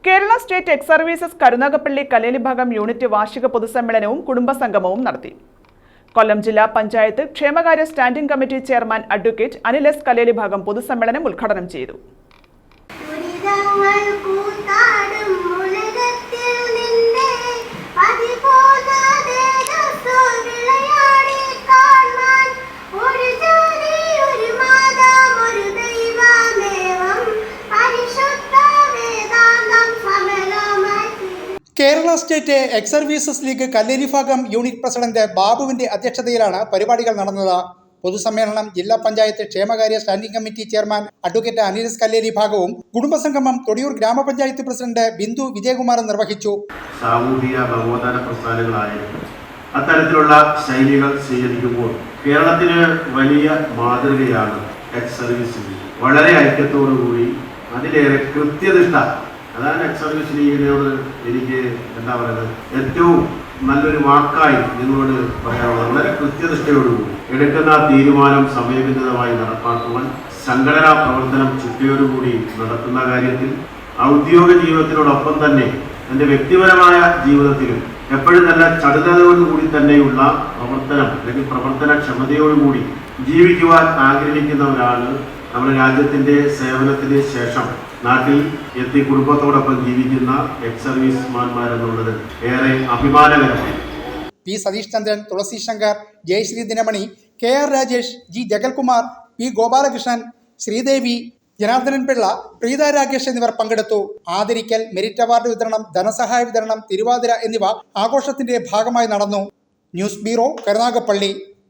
Kerala state X services Karunagappally Kalleli ഭാഗം unit വാർഷിക പൊതുസമ്മേളനവും കുടുംബസംഗമവും നടത്തി. കൊല്ലം ജില്ലാ പഞ്ചായത്ത് ക്ഷേമകാര്യ standing committee chairman advocate Anil S Kalleli ഭാഗം പൊതുസമ്മേളനം ഉദ്ഘാടനം ചെയ്തു. Kerala state X services league Kalleli ഭാഗം യൂണിറ്റ് പ്രസിഡന്റ് ബാബുവിന്റെ അധ്യക്ഷതയിലാണ് പരിപാടികൾ നടന്നത്. പൊതുസമ്മേളനം ജില്ലാ പഞ്ചായത്ത് ക്ഷേമകാര്യ standing committee chairman advocate Anil S Kalleli ഭാഗവും കുടുംബസംഗമം തൊടിയൂർ ഗ്രാമപഞ്ചായത്ത് പ്രസിഡന്റ് ബിന്ദു വിജയകുമാറും നിർവഹിച്ചു. സാമൂഹിക നവോത്ഥാന പ്രസ്ഥാനങ്ങളായ അത്തരത്തിലുള്ള ശൈലികൾ സ്വീകരിക്കുമ്പോൾ കേരളത്തിന് വലിയ മാതൃകയാണ് എക്സ് സർവീസ് ലീഗ്. വളരെ ഐക്യത്തോടുകൂടി അതിലേറെ കൃത്യനിഷ്ഠ, അതാണ് എക്സ് സർവീസ് ലീഗിനോട് എനിക്ക് എന്താ പറയുന്നത് ഏറ്റവും നല്ലൊരു വാക്കായി നിങ്ങളോട് പറയാനുള്ളത്. വളരെ കൃത്യനിഷ്ഠയോടുകൂടി എടുക്കുന്ന തീരുമാനം സമയബന്ധിതമായി നടപ്പാക്കുവാൻ, സംഘടനാ പ്രവർത്തനം ചിട്ടയോടുകൂടി നടത്തുന്ന കാര്യത്തിൽ ഔദ്യോഗിക ജീവിതത്തിനോടൊപ്പം തന്നെ എൻ്റെ വ്യക്തിപരമായ ജീവിതത്തിലും എപ്പോഴും നല്ല ചടുലതയോടുകൂടി തന്നെയുള്ള പ്രവർത്തനം അല്ലെങ്കിൽ പ്രവർത്തനക്ഷമതയോടുകൂടി ജീവിക്കുവാൻ ആഗ്രഹിക്കുന്നവരാണ് നമ്മുടെ രാജ്യത്തിൻ്റെ സേവനത്തിന് ശേഷം നാട്ടിൽ എത്തി കുടുംബത്തോടൊപ്പം ജീവിക്കുന്ന എക്സ് സർവീസ്മാൻമാരെന്നുള്ളത് ഏറെ അഭിമാനകരമാണ്. P Satheesh Chandran, Thulasi Sankar, Jayasree Dinamani, K R Rajesh, G Jagalkumar, P Gopalakrishnan, Sreedevi, Janardhanan Pillai, Preetha Rakesh എന്നിവർ പങ്കെടുത്തു. ആദരിക്കൽ, മെരിറ്റ് അവാർഡ് വിതരണം, ധനസഹായ വിതരണം, തിരുവാതിര എന്നിവ ആഘോഷത്തിന്റെ ഭാഗമായി നടന്നു. News bureau, Karunagappally.